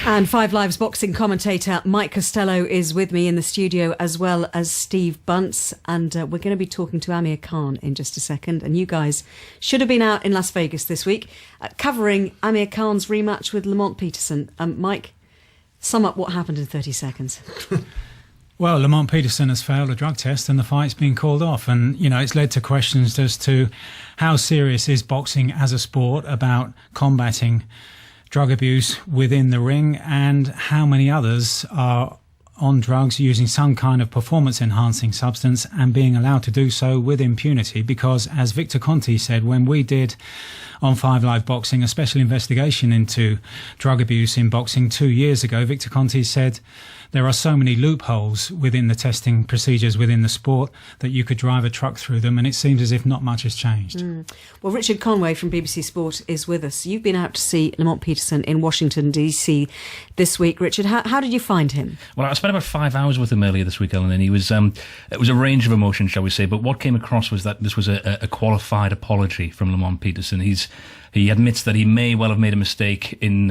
And Five Live's boxing commentator Mike Costello is with me in the studio, as well as Steve Bunce. And we're going to be talking to Amir Khan in just a second. And you guys should have been out in Las Vegas this week covering Amir Khan's rematch with Lamont Peterson. Mike, sum up what happened in 30 seconds. Well, Lamont Peterson has failed a drug test and the fight's been called off. And, you know, it's led to questions as to how serious is boxing as a sport about combating drug abuse within the ring, and how many others are on drugs using some kind of performance-enhancing substance and being allowed to do so with impunity. Because, as Victor Conte said, when we did on Five Live Boxing a special investigation into drug abuse in boxing 2 years ago, Victor Conte said there are so many loopholes within the testing procedures within the sport that you could drive a truck through them, and it seems as if not much has changed. Well, Richard Conway from BBC Sport is with us. You've been out to see Lamont Peterson in Washington, D.C. this week. Richard, how did you find him? Well, I spent about 5 hours with him earlier this week, Ellen, and he was, it was a range of emotions, shall we say, but what came across was that this was a qualified apology from Lamont Peterson. He admits that he may well have made a mistake in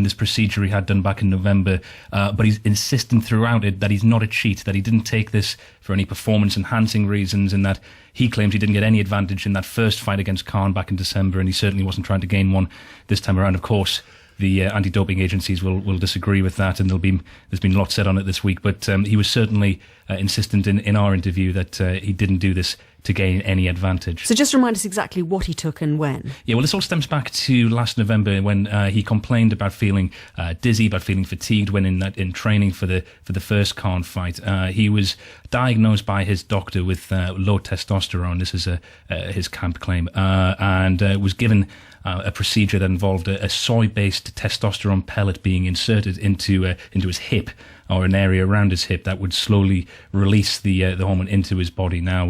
this procedure he had done back in November, but he's insistent throughout it that he's not a cheat, that he didn't take this for any performance-enhancing reasons, and that he claims he didn't get any advantage in that first fight against Khan back in December, and he certainly wasn't trying to gain one this time around. Of course, the anti-doping agencies will disagree with that, and there's been lots said on it this week, but he was certainly insistent in our interview that he didn't do this to gain any advantage. So just remind us exactly what he took and when. Yeah, well, this all stems back to last November when he complained about feeling dizzy, about feeling fatigued when in training for the first Khan fight. He was diagnosed by his doctor with low testosterone. This is his camp claim, and was given a procedure that involved a soy-based testosterone pellet being inserted into his hip, or an area around his hip, that would slowly release the hormone into his body. Now,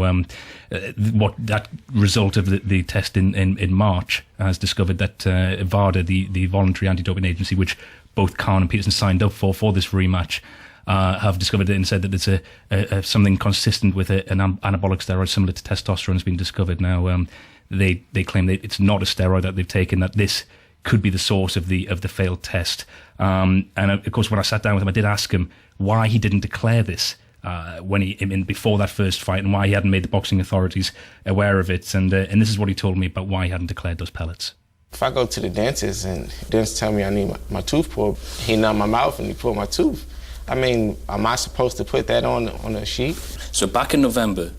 what that result of the test in March has discovered that VADA, the voluntary anti-doping agency, which both Khan and Peterson signed up for this rematch, have discovered it and said that it's something consistent with an anabolic steroid similar to testosterone has been discovered. Now, they claim that it's not a steroid that they've taken, that this could be the source of the failed test. And of course, when I sat down with him, I did ask him why he didn't declare this before that first fight, and why he hadn't made the boxing authorities aware of it. And this is what he told me about why he hadn't declared those pellets. If I go to the dentist and the dentist tell me I need my tooth pulled, he numb my mouth and he pulled my tooth. I mean, am I supposed to put that on a sheet? So back in November,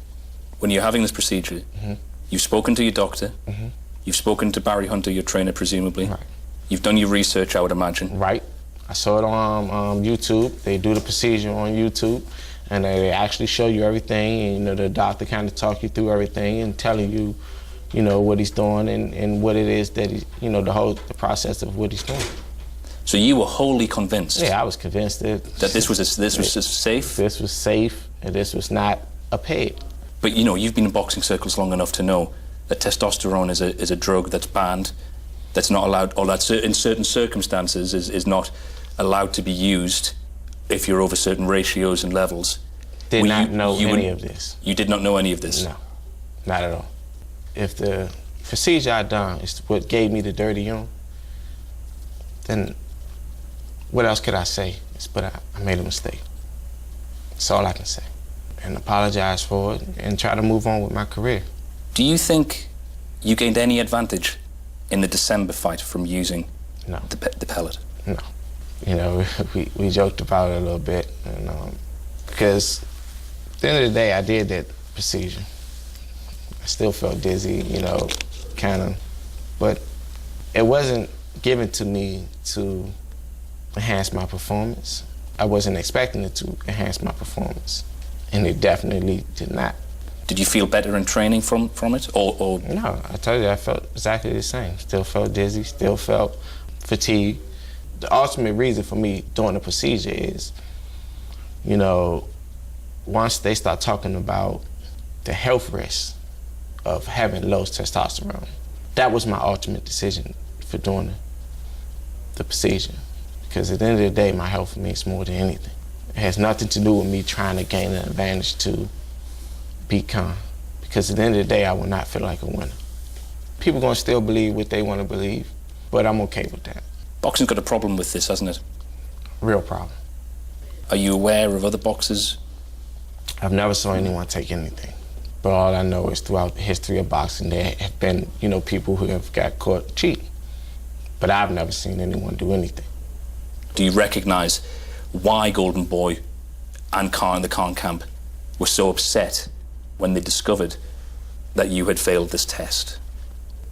when you're having this procedure, you've spoken to your doctor, you've spoken to Barry Hunter, your trainer, presumably. Right. You've done your research, I would imagine. Right. I saw it on YouTube. They do the procedure on YouTube, and they actually show you everything. And, you know, the doctor kind of talk you through everything and telling you, you know, what he's doing and what it is that he, you know, the process of what he's doing. So you were wholly convinced? Yeah, I was convinced that this was safe? This was safe, and this was not a peg. But, you know, you've been in boxing circles long enough to know that testosterone is a drug that's banned, that's not allowed, or that in certain circumstances is not allowed to be used if you're over certain ratios and levels. Did not know any of this. You did not know any of this? No, not at all. If the procedure I done is what gave me the dirty urine, then what else could I say? But I made a mistake. That's all I can say. And apologize for it and try to move on with my career. Do you think you gained any advantage in the December fight from using the pellet? No. You know, we joked about it a little bit, and because at the end of the day, I did that procedure. I still felt dizzy, you know, kind of, but it wasn't given to me to enhance my performance. I wasn't expecting it to enhance my performance, and it definitely did not. Did you feel better in training from it, or? No, I told you I felt exactly the same. Still felt dizzy, still felt fatigued. The ultimate reason for me doing the procedure is, you know, once they start talking about the health risks of having low testosterone, that was my ultimate decision for doing the procedure. Because at the end of the day, my health means more than anything. It has nothing to do with me trying to gain an advantage to beat Khan. Because at the end of the day, I will not feel like a winner. People are going to still believe what they want to believe, but I'm okay with that. Boxing's got a problem with this, hasn't it? Real problem. Are you aware of other boxers? I've never saw anyone take anything. But all I know is throughout the history of boxing, there have been, people who have got caught cheating. But I've never seen anyone do anything. Do you recognize why Golden Boy and Khan in the Khan camp were so upset when they discovered that you had failed this test?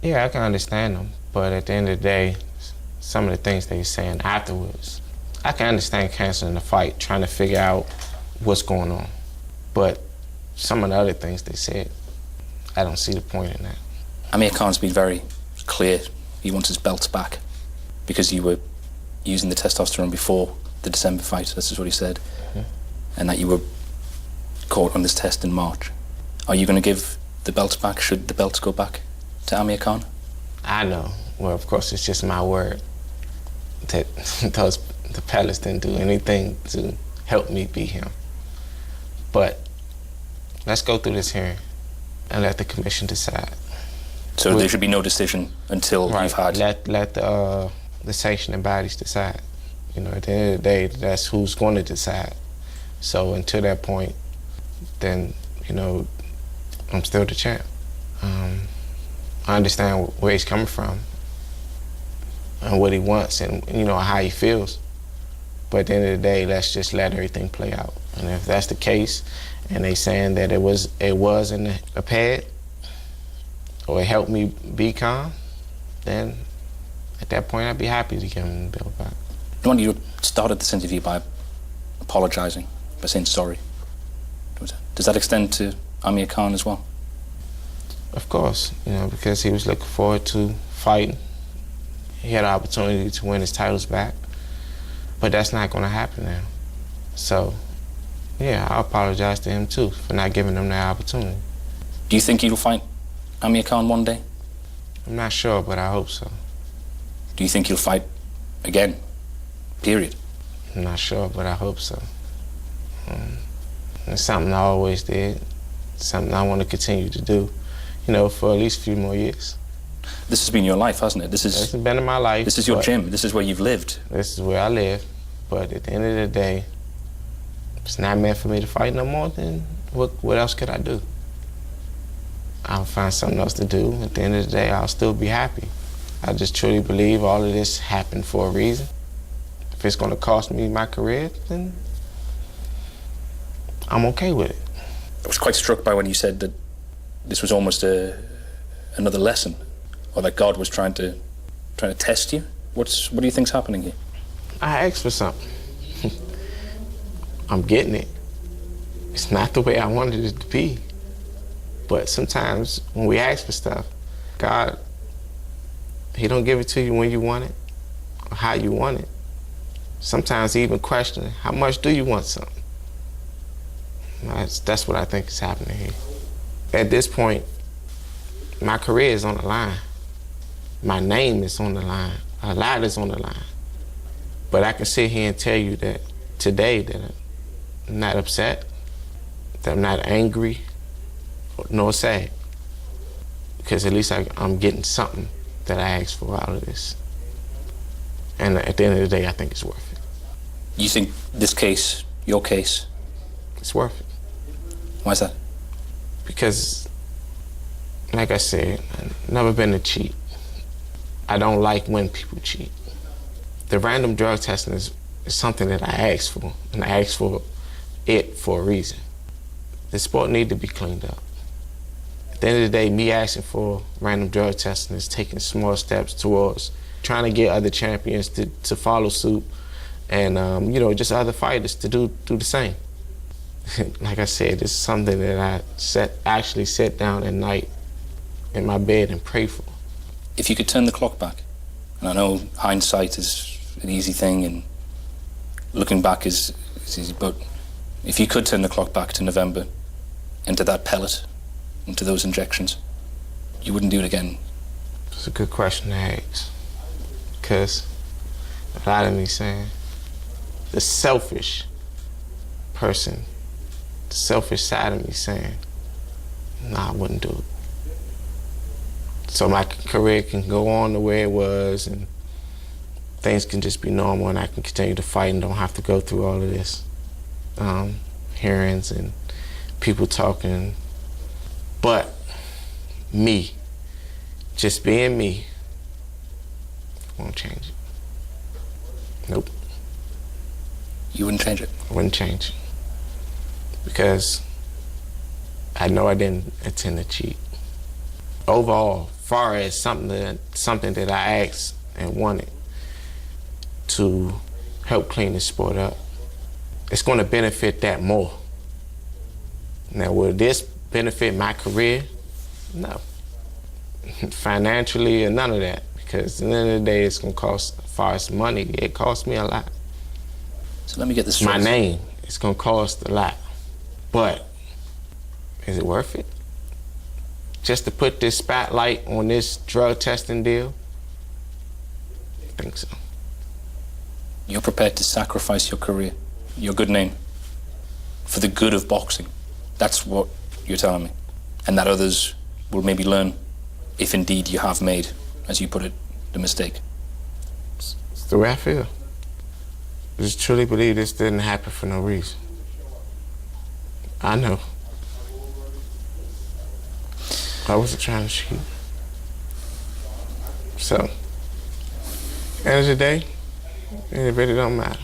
Yeah, I can understand them. But at the end of the day, some of the things they were saying afterwards, I can understand canceling the fight, trying to figure out what's going on. But some of the other things they said, I don't see the point in that. Amir Khan's been very clear. He wants his belts back because you were using the testosterone before the December fight. This is what he said. Mm-hmm. And that you were caught on this test in March. Are you going to give the belts back? Should the belts go back to Amir Khan? I know. Well, of course, it's just my word that the palace didn't do anything to help me beat him. But let's go through this hearing and let the commission decide. So there should be no decision until you've had... Let the sanctioning bodies decide. At the end of the day, that's who's going to decide. So until that point, then, I'm still the champ. I understand where he's coming from and what he wants and, how he feels. But at the end of the day, let's just let everything play out. And if that's the case, and they saying that it was in a pad, or it helped me be calm, then at that point I'd be happy to give him the bill back. When you started this interview by apologising, by saying sorry, does that extend to Amir Khan as well? Of course, because he was looking forward to fighting. He had an opportunity to win his titles back, but that's not going to happen now. So, yeah, I apologize to him too for not giving him that opportunity. Do you think he'll fight Amir Khan one day? I'm not sure, but I hope so. Do you think he'll fight again? Period. I'm not sure, but I hope so. It's something I always did, something I want to continue to do, for at least a few more years. This has been your life, hasn't it? It's been in my life. This is your gym. This is where you've lived. This is where I live. But at the end of the day, if it's not meant for me to fight no more, then what else could I do? I'll find something else to do. At the end of the day, I'll still be happy. I just truly believe all of this happened for a reason. If it's going to cost me my career, then I'm okay with it. I was quite struck by when you said that this was almost another lesson, or that God was trying to test you. What do you think's happening here? I asked for something. I'm getting it. It's not the way I wanted it to be. But sometimes when we ask for stuff, God, He don't give it to you when you want it or how you want it. Sometimes He even questions, how much do you want something? That's what I think is happening here. At this point, my career is on the line. My name is on the line. A lot is on the line. But I can sit here and tell you that today that I'm not upset, that I'm not angry, nor sad. Because at least I'm getting something that I asked for out of this. And at the end of the day, I think it's worth it. You think this case, your case? It's worth it. Why is that? Because, like I said, I've never been a cheat. I don't like when people cheat. The random drug testing is something that I asked for, and I asked for it for a reason. The sport needs to be cleaned up. At the end of the day, me asking for random drug testing is taking small steps towards trying to get other champions to follow suit, and just other fighters to do the same. Like I said, it's something that I actually sat down at night in my bed and pray for. If you could turn the clock back, and I know hindsight is an easy thing and looking back is easy, but if you could turn the clock back to November, into that pellet, into those injections, you wouldn't do it again? It's a good question to ask, because a lot of me saying, the selfish person, the selfish side of me saying, nah, I wouldn't do it. So my career can go on the way it was, and things can just be normal and I can continue to fight and don't have to go through all of this hearings and people talking. But me, just being me, won't change it. Nope. You wouldn't change it? I wouldn't change it. Because I know I didn't intend to cheat. Overall, far as something that I asked and wanted to help clean the sport up, it's going to benefit that more. Now, will this benefit my career? No. Financially or none of that, because at the end of the day, it's going to cost, as far as money, it costs me a lot. So let me get this straight. My name, it's going to cost a lot. But is it worth it? Just to put this spotlight on this drug testing deal? I think so. You're prepared to sacrifice your career, your good name, for the good of boxing. That's what you're telling me. And that others will maybe learn if indeed you have made, as you put it, the mistake. It's the way I feel. I just truly believe this didn't happen for no reason. I know. I wasn't trying to cheat. So, end of the day, it really don't matter.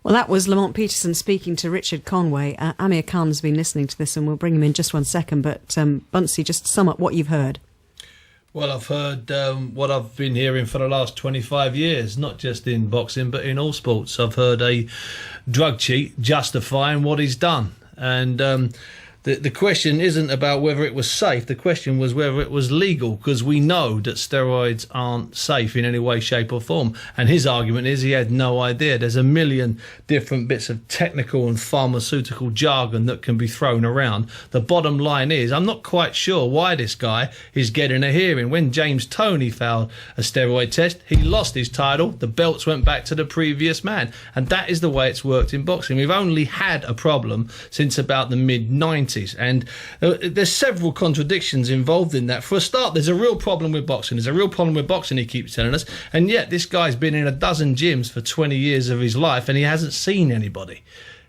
Well, that was Lamont Peterson speaking to Richard Conway. Amir Khan's been listening to this, and we'll bring him in just one second. But Bunce, just sum up what you've heard. Well, I've heard what I've been hearing for the last 25 years, not just in boxing, but in all sports. I've heard a drug cheat justifying what he's done. And the question isn't about whether it was safe. The question was whether it was legal, because we know that steroids aren't safe in any way, shape or form. And his argument is he had no idea. There's a million different bits of technical and pharmaceutical jargon that can be thrown around. The bottom line is I'm not quite sure why this guy is getting a hearing. When James Toney failed a steroid test, he lost his title. The belts went back to the previous man. And that is the way it's worked in boxing. We've only had a problem since about the mid-90s. And there's several contradictions involved in that. For a start, there's a real problem with boxing. There's a real problem with boxing, he keeps telling us. And yet this guy's been in a dozen gyms for 20 years of his life and he hasn't seen anybody.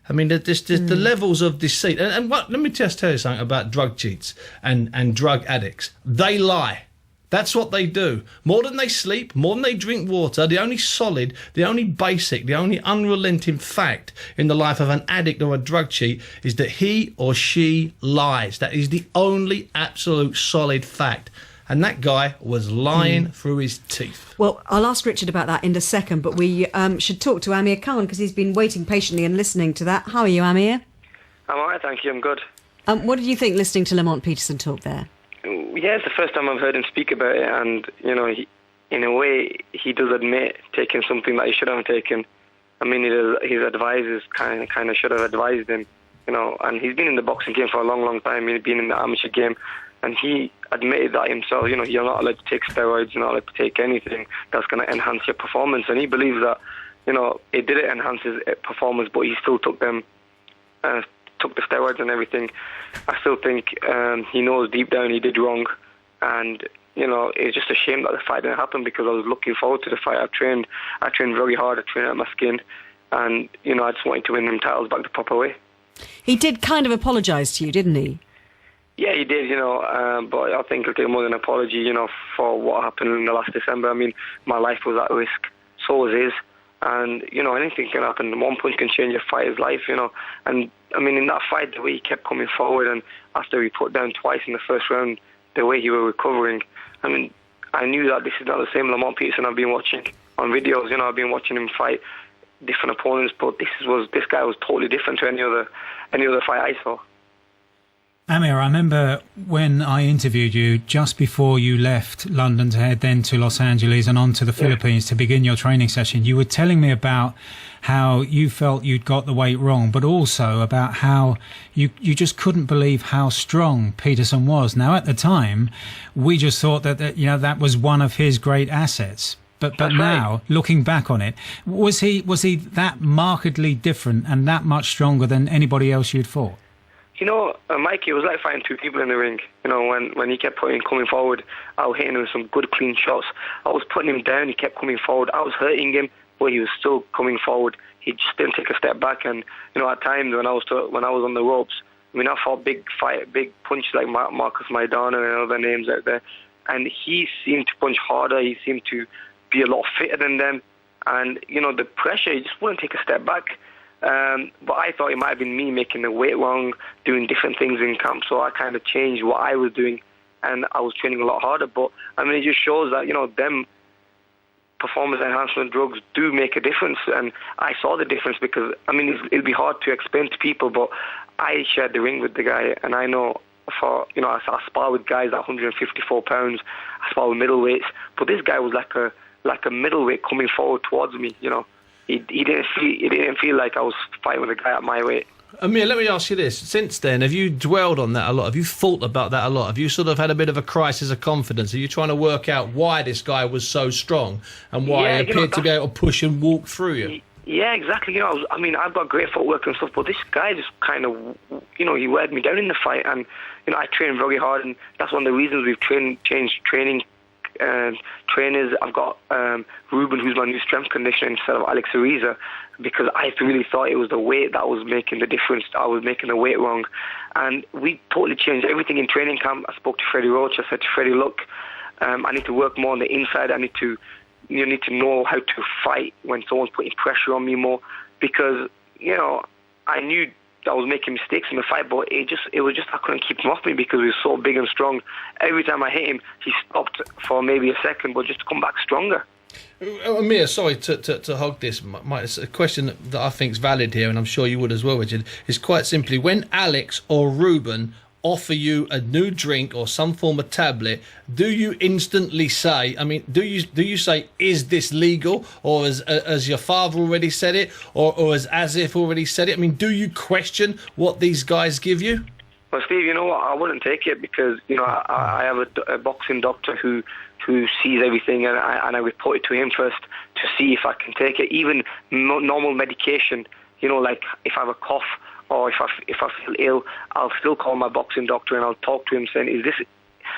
I mean, the levels of deceit. And let me just tell you something about drug cheats and drug addicts. They lie. That's what they do. More than they sleep, more than they drink water, the only solid, the only basic, the only unrelenting fact in the life of an addict or a drug cheat is that he or she lies. That is the only absolute solid fact. And that guy was lying through his teeth. Well, I'll ask Richard about that in a second, but we should talk to Amir Khan because he's been waiting patiently and listening to that. How are you, Amir? I'm all right, thank you. I'm good. What did you think listening to Lamont Peterson talk there? Yeah, it's the first time I've heard him speak about it, and, you know, in a way, he does admit taking something that he should have taken. I mean, his advisors kind of should have advised him, you know, and he's been in the boxing game for a long, long time. He's been in the amateur game, and he admitted that himself, you know, you're not allowed to take steroids, you're not allowed to take anything that's going to enhance your performance, and he believes that, you know, it didn't enhance his performance, but he still took them, took the steroids and everything. I still think he knows deep down he did wrong, and you know, it's just a shame that the fight didn't happen because I was looking forward to the fight. I trained very hard. I trained out my skin, and you know, I just wanted to win them titles back the proper way. He did kind of apologise to you, didn't he? Yeah, he did, you know, but I think it'll take more than an apology, you know, for what happened in the last December. I mean, my life was at risk, so was his. And, you know, anything can happen. One punch can change a fighter's life, you know. And, I mean, in that fight, the way he kept coming forward and after he put down twice in the first round, the way he was recovering, I mean, I knew that this is not the same Lamont Peterson I've been watching on videos. You know, I've been watching him fight different opponents, but this guy was totally different to any other fight I saw. Amir, I remember when I interviewed you just before you left London to head then to Los Angeles and on to the Philippines to begin your training session. You were telling me about how you felt you'd got the weight wrong, but also about how you just couldn't believe how strong Peterson was. Now, at the time, we just thought that you know, that was one of his great assets. But now, right, looking back on it, was he that markedly different and that much stronger than anybody else you'd fought? Mikey, it was like fighting two people in the ring. When he kept coming forward, I was hitting him with some good clean shots. I was putting him down, he kept coming forward. I was hurting him, but he was still coming forward. He just didn't take a step back. And at times when I was on the ropes, I fought big punches like Marcus Maidana and other names out there, and he seemed to punch harder. He seemed to be a lot fitter than them, and the pressure, he just wouldn't take a step back. But I thought it might have been me making the weight wrong, doing different things in camp, so I kind of changed what I was doing, and I was training a lot harder. But it just shows that them performance enhancement drugs do make a difference, and I saw the difference because it'll be hard to explain to people, but I shared the ring with the guy, and I know I spar with guys at 154 pounds, I spar with middleweights, but this guy was like a middleweight coming forward towards me. He didn't feel like I was fighting with a guy at my weight. Amir, let me ask you this. Since then, have you dwelled on that a lot? Have you thought about that a lot? Have you sort of had a bit of a crisis of confidence? Are you trying to work out why this guy was so strong and why he appeared to be able to push and walk through you? Yeah, exactly. I've got great footwork and stuff, but this guy just kind of, he weighed me down in the fight, and I trained very hard, and that's one of the reasons we've changed training trainers. I've got Ruben, who's my new strength conditioner, instead of Alex Ariza, because I really thought it was the weight that was making the difference. I was making the weight wrong, and we totally changed everything in training camp. I spoke to Freddie Roach. I said to Freddie, look, I need to work more on the inside. You need to know how to fight when someone's putting pressure on me more, because I knew I was making mistakes in the fight, but it was just I couldn't keep him off me because he was so big and strong. Every time I hit him, he stopped for maybe a second, but just to come back stronger. Amir, sorry to hog this. It's a question that I think is valid here, and I'm sure you would as well, Richard, is quite simply, when Alex or Ruben offer you a new drink or some form of tablet, do you instantly say, do you say, is this legal, or as your father already said it, or as Asif already said it? Do you question what these guys give you? Well, Steve, you know what, I wouldn't take it because I have a boxing doctor who sees everything, and I report it to him first to see if I can take it. Even normal medication, like if I have a cough or if I feel ill, I'll still call my boxing doctor and I'll talk to him saying,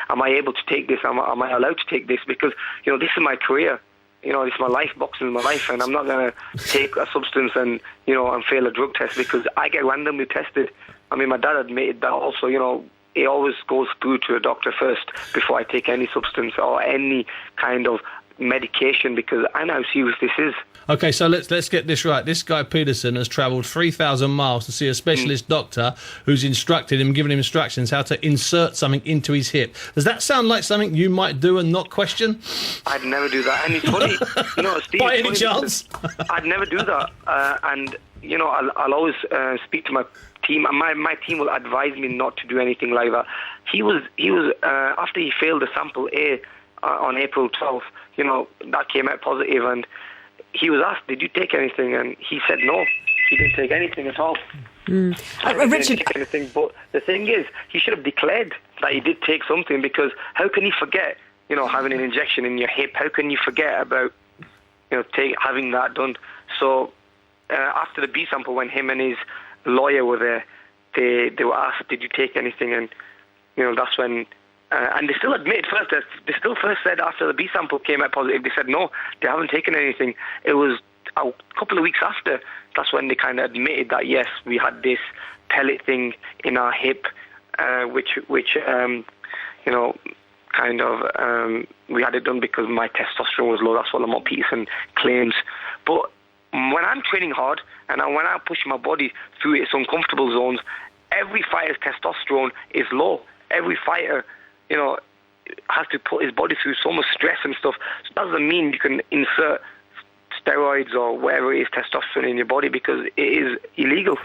am I able to take this? Am I allowed to take this? Because, this is my career. This is my life. Boxing is my life, and I'm not going to take a substance and fail a drug test because I get randomly tested. My dad admitted that also, it always goes through to a doctor first before I take any substance or any kind of medication, because I know how serious this is. Okay, so let's get this right. This guy Peterson has travelled 3,000 miles to see a specialist doctor who's instructed him, given him instructions how to insert something into his hip. Does that sound like something you might do and not question? I'd never do that. And it's funny, Steve. By any chance? I'd never do that. And I'll always speak to my team, and my team will advise me not to do anything like that. He was after he failed the sample A on April 12th. That came out positive, and he was asked, did you take anything? And he said no, he didn't take anything at all. Richard, didn't take anything. But the thing is, he should have declared that he did take something, because how can he forget, having an injection in your hip? How can you forget about, having that done? So after the B sample, when him and his lawyer were there, they were asked, did you take anything? And, that's when... and they still admitted first. They still first said after the B sample came out positive, they said no, they haven't taken anything. It was a couple of weeks after, that's when they kind of admitted that yes, we had this pellet thing in our hip, which we had it done because my testosterone was low. That's what Lamont Peterson claims. But when I'm training hard and when I push my body through its uncomfortable zones, every fighter's testosterone is low. Every fighter has to put his body through so much stress and stuff. So that doesn't mean you can insert steroids or whatever it is, testosterone in your body, because it is illegal.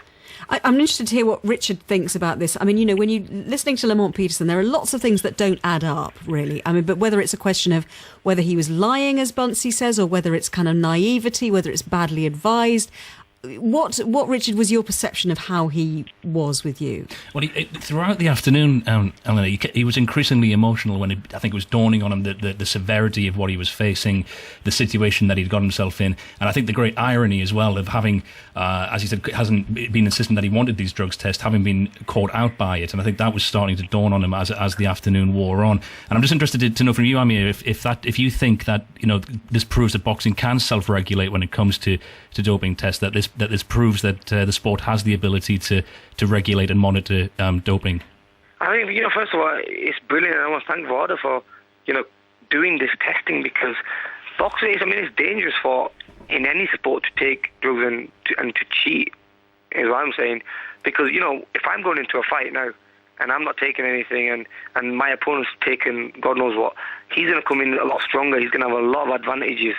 I'm interested to hear what Richard thinks about this. When you're listening to Lamont Peterson, there are lots of things that don't add up, really. But whether it's a question of whether he was lying, as Bunce says, or whether it's kind of naivety, whether it's badly advised, what, Richard, was your perception of how he was with you? Well, throughout the afternoon, Eleanor, he was increasingly emotional when I think it was dawning on him the severity of what he was facing, the situation that he'd got himself in. And I think the great irony as well of having, as he said, hasn't been insistent that he wanted these drugs tests, having been caught out by it. And I think that was starting to dawn on him as the afternoon wore on. And I'm just interested to know from you, Amir, if you think that, this proves that boxing can self-regulate when it comes to doping tests, that this proves that the sport has the ability to regulate and monitor doping. I think, first of all, it's brilliant, and I want to thank VADA for, doing this testing, because boxing it's dangerous in any sport to take drugs and to cheat, is what I'm saying. Because, if I'm going into a fight now, and I'm not taking anything, and my opponent's taking God knows what, he's going to come in a lot stronger, he's going to have a lot of advantages.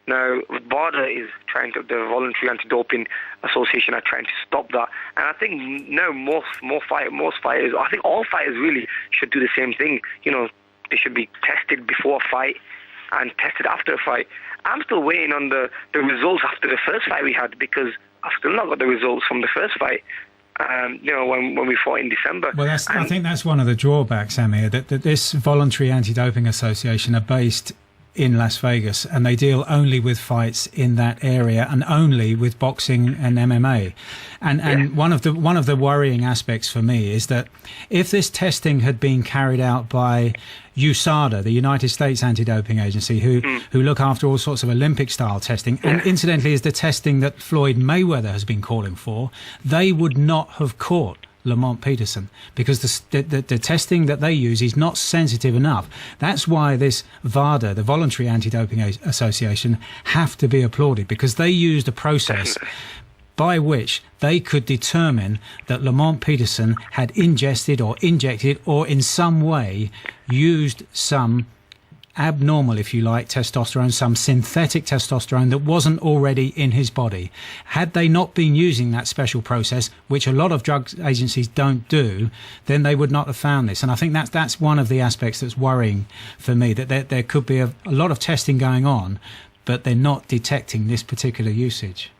Now, VADA is the Voluntary Anti-Doping Association are trying to stop that. And I think now most fighters, I think all fighters really should do the same thing. They should be tested before a fight and tested after a fight. I'm still waiting on the results after the first fight we had, because I've still not got the results from the first fight. When we fought in December. Well, I think that's one of the drawbacks, Amir, that this Voluntary Anti-Doping Association are based in Las Vegas, and they deal only with fights in that area and only with boxing and MMA. And one of the worrying aspects for me is that if this testing had been carried out by USADA, the United States Anti-Doping Agency, who look after all sorts of Olympic-style testing, and incidentally is the testing that Floyd Mayweather has been calling for, they would not have caught Lamont Peterson, because the testing that they use is not sensitive enough. That's why this VADA, the Voluntary Anti-Doping Association, have to be applauded, because they used a process by which they could determine that Lamont Peterson had ingested or injected or in some way used some abnormal, if you like, testosterone, some synthetic testosterone that wasn't already in his body. Had they not been using that special process, which a lot of drug agencies don't do, then they would not have found this. And I think that's one of the aspects that's worrying for me, that there could be a lot of testing going on, but they're not detecting this particular usage.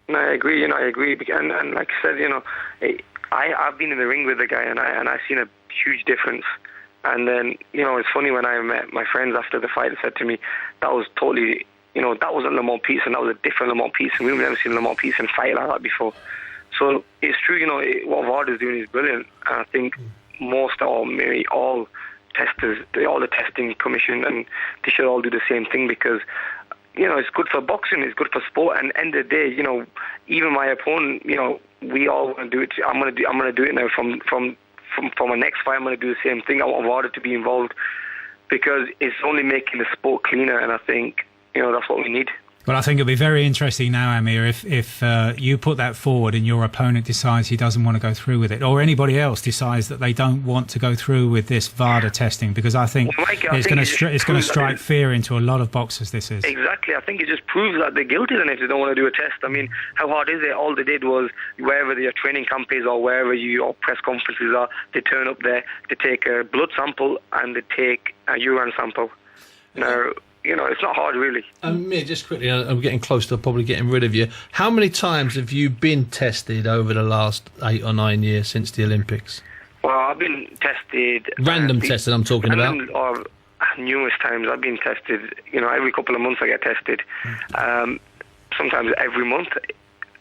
No, I agree. I agree, and like I said, I've been in the ring with the guy, and I've seen a huge difference. And then, it's funny, when I met my friends after the fight, they said to me, that was totally, that wasn't Lamont Peterson, that was a different Lamont Peterson. We've never seen Lamont Peterson fight like that before. So it's true, what VADA is doing is brilliant. And I think most or maybe all testers, all the testing commission, and they should all do the same thing, because, it's good for boxing, it's good for sport, and end of the day, even my opponent, we all want to do it. I'm going to do it now from my next fight. I'm going to do the same thing. I want VADA to be involved, because it's only making the sport cleaner, and I think that's what we need. Well, I think it'll be very interesting now, Amir, if you put that forward and your opponent decides he doesn't want to go through with it, or anybody else decides that they don't want to go through with this VADA testing, because I think it's going to strike fear into a lot of boxers. This is exactly. I think it just proves that they're guilty, then, if they don't want to do a test. I mean, how hard is it? All they did was, wherever your training camp is or wherever your press conferences are, they turn up there, they take a blood sample and they take a urine sample. Now, it's not hard, really. Amir, just quickly, I'm getting close to probably getting rid of you. How many times have you been tested over the last 8 or 9 years since the Olympics? Well, I've been tested... Random tested, I'm talking about. Or numerous times. I've been tested, every couple of months I get tested. Sometimes every month.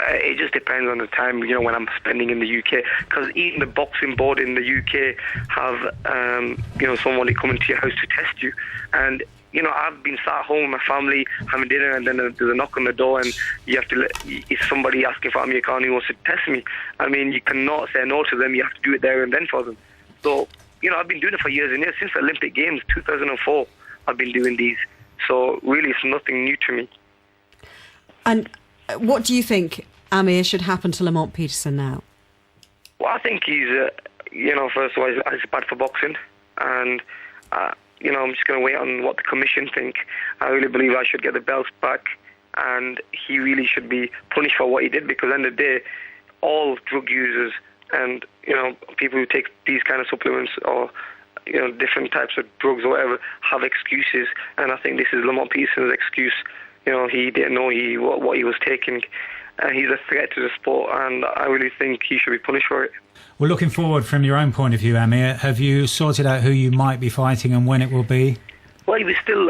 It just depends on the time, when I'm spending in the UK. Because even the boxing board in the UK have, somebody coming to your house to test you. And... I've been sat at home with my family having dinner, and then there's a knock on the door, and you have to it's somebody asking for Amir Khan who wants to test me. I mean, you cannot say no to them. You have to do it there and then for them. So, I've been doing it for years and years. Since the Olympic Games, 2004, I've been doing these. So, really, it's nothing new to me. And what do you think, Amir, should happen to Lamont Peterson now? Well, I think he's, first of all, it's bad for boxing, and... I'm just going to wait on what the commission think. I really believe I should get the belts back, and he really should be punished for what he did, because at the end of the day, all drug users and, people who take these kind of supplements or, different types of drugs or whatever have excuses, and I think this is Lamont Peterson's excuse. He didn't know what he was taking, he's a threat to the sport, and I really think he should be punished for it. Well, looking forward from your own point of view, Amir, have you sorted out who you might be fighting and when it will be? Well, we're still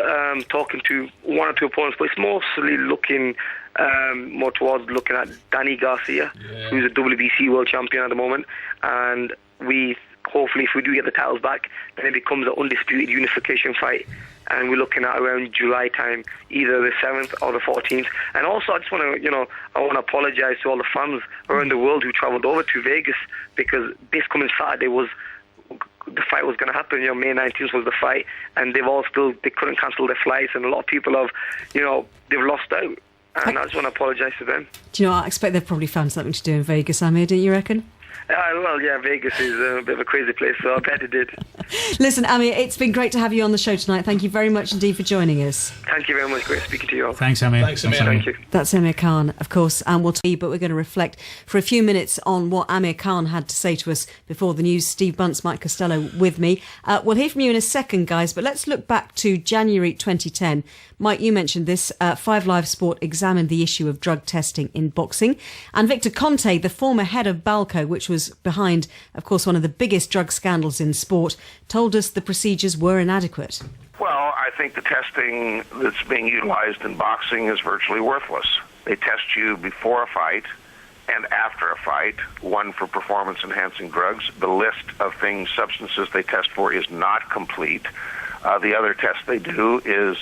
talking to one or two opponents, but it's mostly looking more towards looking at Danny Garcia, who's a WBC world champion at the moment, and hopefully, if we do get the titles back, then it becomes an undisputed unification fight. And we're looking at around July time, either the 7th or the 14th. And also, I just want to, I want to apologise to all the fans around the world who travelled over to Vegas, because this coming Saturday the fight was going to happen. May 19th was the fight, and they couldn't cancel their flights, and a lot of people have, they've lost out. And I just want to apologise to them. Do you know, I expect they've probably found something to do in Vegas, Amir, don't you reckon? Well, yeah, Vegas is a bit of a crazy place, so I bet it did. Listen, Amir, it's been great to have you on the show tonight. Thank you very much indeed for joining us. Thank you very much. Great speaking to you all. Thanks, Amir. Thanks, Amir. Thank you. That's Amir Khan, of course, and but we're going to reflect for a few minutes on what Amir Khan had to say to us before the news. Steve Bunce, Mike Costello with me. We'll hear from you in a second, guys, but let's look back to January 2010. Mike, you mentioned this. 5 Live Sport examined the issue of drug testing in boxing. And Victor Conte, the former head of Balco, which was behind, of course, one of the biggest drug scandals in sport, told us the procedures were inadequate. Well, I think the testing that's being utilized in boxing is virtually worthless. They test you before a fight and after a fight, one for performance-enhancing drugs. The list of substances they test for is not complete. The other test they do is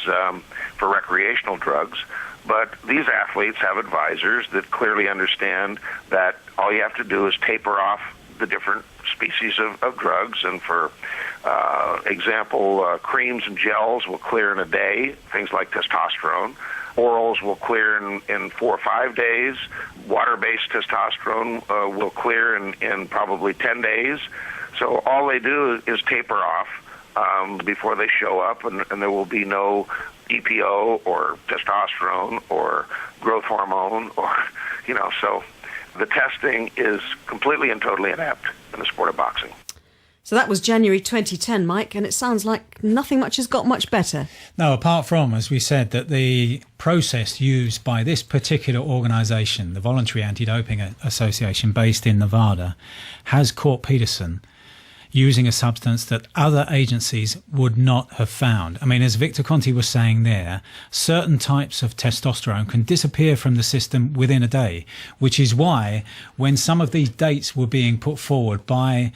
for recreational drugs. But these athletes have advisors that clearly understand that all you have to do is taper off the different species of drugs. And for example, creams and gels will clear in a day, things like testosterone. Orals will clear in 4 or 5 days. Water-based testosterone will clear in probably 10 days. So all they do is taper off before they show up, and there will be no EPO or testosterone or growth hormone so the testing is completely and totally inept in the sport of boxing. So that was January 2010, Mike, and it sounds like nothing much has got much better. No, apart from, as we said, that the process used by this particular organisation, the Voluntary Anti-Doping Association based in Nevada, has caught Peterson using a substance that other agencies would not have found. I mean, as Victor Conte was saying there, certain types of testosterone can disappear from the system within a day, which is why when some of these dates were being put forward by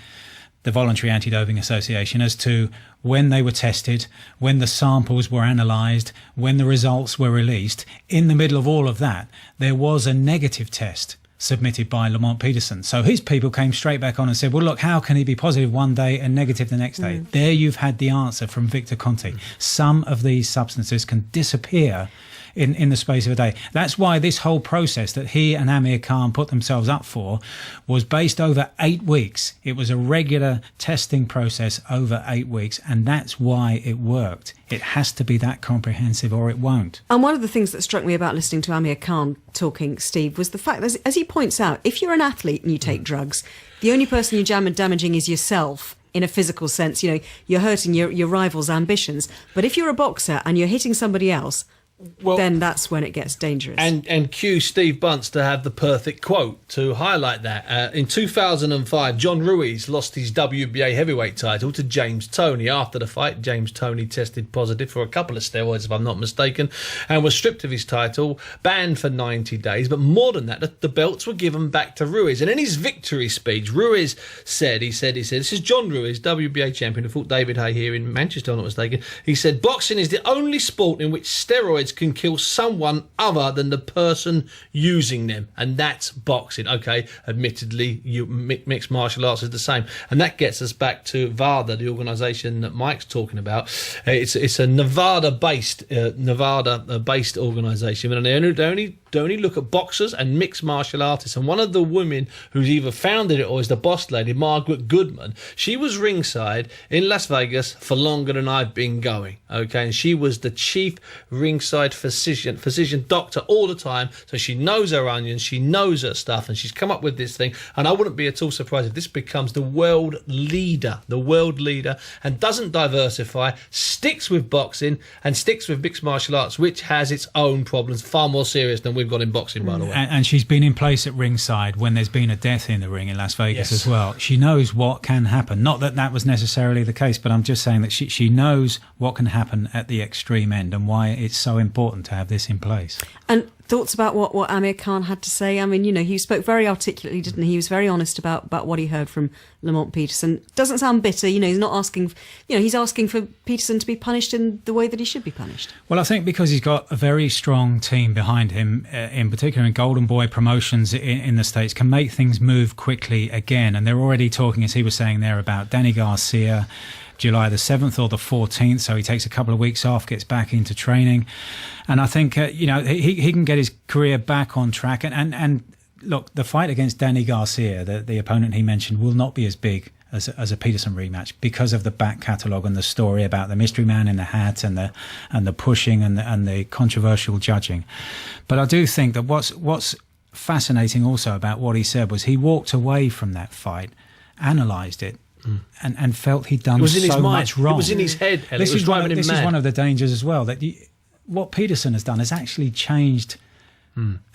the Voluntary Anti-Doping Association as to when they were tested, when the samples were analysed, when the results were released, in the middle of all of that, there was a negative test submitted by Lamont Peterson. So his people came straight back on and said, well, look, how can he be positive one day and negative the next day? There you've had the answer from Victor Conte. Some of these substances can disappear in the space of a day. That's why this whole process that he and Amir Khan put themselves up for was based over 8 weeks. It was a regular testing process over 8 weeks, and that's why it worked. It has to be that comprehensive or it won't. And one of the things that struck me about listening to Amir Khan talking, Steve, was the fact that, as he points out, if you're an athlete and you take drugs, the only person you're damaging is yourself. In a physical sense, you're hurting your rival's ambitions. But if you're a boxer and you're hitting somebody else, then that's when it gets dangerous. And cue Steve Bunce to have the perfect quote to highlight that. In 2005, John Ruiz lost his WBA heavyweight title to James Toney. After the fight, James Toney tested positive for a couple of steroids, if I'm not mistaken, and was stripped of his title, banned for 90 days. But more than that, the belts were given back to Ruiz. And in his victory speech, Ruiz said, this is John Ruiz, WBA champion, who fought David Haye here in Manchester, if I'm not mistaken. He said, boxing is the only sport in which steroids can kill someone other than the person using them, and that's boxing. Okay, admittedly, mixed martial arts is the same, and that gets us back to VADA, the organisation that Mike's talking about. It's a Nevada-based organisation, and they only look at boxers and mixed martial artists. And one of the women who's either founded it or is the boss lady, Margaret Goodman, she was ringside in Las Vegas for longer than I've been going. Okay, and she was the chief ringside physician doctor all the time, so she knows her onions, she knows her stuff, and she's come up with this thing. And I wouldn't be at all surprised if this becomes the world leader, and doesn't diversify, sticks with boxing and sticks with mixed martial arts, which has its own problems far more serious than we've got in boxing, by the way. And she's been in place at ringside when there's been a death in the ring in Las Vegas as well. She knows what can happen. Not that that was necessarily the case, but I'm just saying that she knows what can happen at the extreme end and why it's so important to have this in place. And thoughts about what Amir Khan had to say? I mean, he spoke very articulately, didn't he? He was very honest about what he heard from Lamont Peterson. Doesn't sound bitter, he's not asking, he's asking for Peterson to be punished in the way that he should be punished. Well, I think because he's got a very strong team behind him, in particular in Golden Boy Promotions in the States, can make things move quickly again. And they're already talking, as he was saying there, about Danny Garcia, July the 7th or the 14th, so he takes a couple of weeks off, gets back into training. And I think, he can get his career back on track. And look, the fight against Danny Garcia, the opponent he mentioned, will not be as big as a Peterson rematch because of the back catalogue and the story about the mystery man in the hat and the pushing and the controversial judging. But I do think that what's fascinating also about what he said was he walked away from that fight, analysed it, and felt he'd done so much wrong. It was in his head. This is one of the dangers as well, that what Peterson has done has actually changed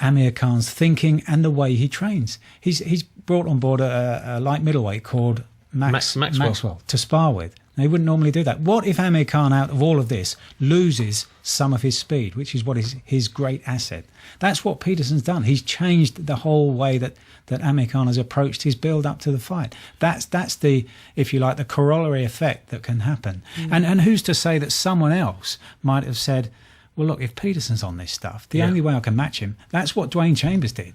Amir Khan's thinking and the way he trains. He's brought on board a light middleweight called Maxwell to spar with. Now, he wouldn't normally do that. What if Amir Khan, out of all of this, loses some of his speed, which is what is his great asset? That's what Peterson's done. He's changed the whole way that Amir Khan has approached his build up to the fight. That's the, if you like, the corollary effect that can happen. And who's to say that someone else might have said, well, look, if Peterson's on this stuff, the only way I can match him, that's what Dwayne Chambers did.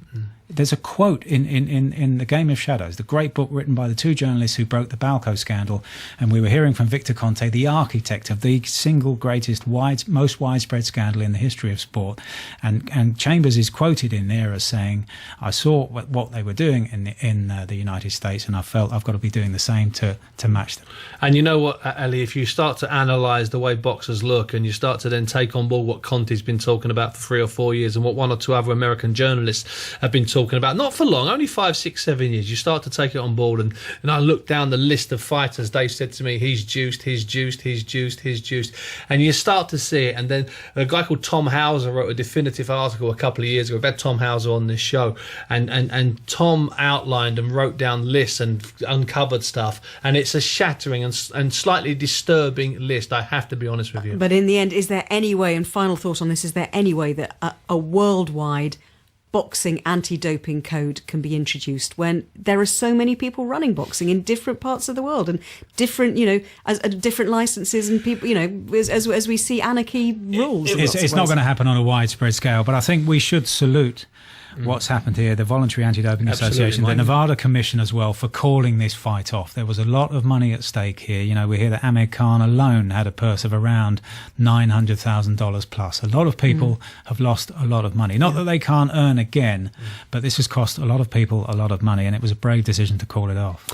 There's a quote in The Game of Shadows, the great book written by the two journalists who broke the Balco scandal, and we were hearing from Victor Conte, the architect of the single greatest, most widespread scandal in the history of sport. And Chambers is quoted in there as saying, I saw what they were doing in the United States, and I felt I've got to be doing the same to match them. And you know what, Ali, if you start to analyse the way boxers look and you start to then take on board what Conte's been talking about for 3 or 4 years and what one or two other American journalists have been talking about, not for long, only 5, 6, 7 years, you start to take it on board. And I look down the list of fighters, they said to me, he's juiced. And you start to see it. And then a guy called Tom Hauser wrote a definitive article a couple of years ago. We've had Tom Hauser on this show. And Tom outlined and wrote down lists and uncovered stuff. And it's a shattering and slightly disturbing list, I have to be honest with you. But in the end, is there any way, and final thought on this, is there any way that a worldwide boxing anti-doping code can be introduced when there are so many people running boxing in different parts of the world and different, as different licenses and people, as we see anarchy rules. It's not going to happen on a widespread scale, but I think we should salute what's happened here, the Voluntary Anti-Doping Association, the Nevada Commission as well, for calling this fight off. There was a lot of money at stake here. We hear that Amir Khan alone had a purse of around $900,000 plus. A lot of people have lost a lot of money. Not that they can't earn again, but this has cost a lot of people a lot of money, and it was a brave decision to call it off.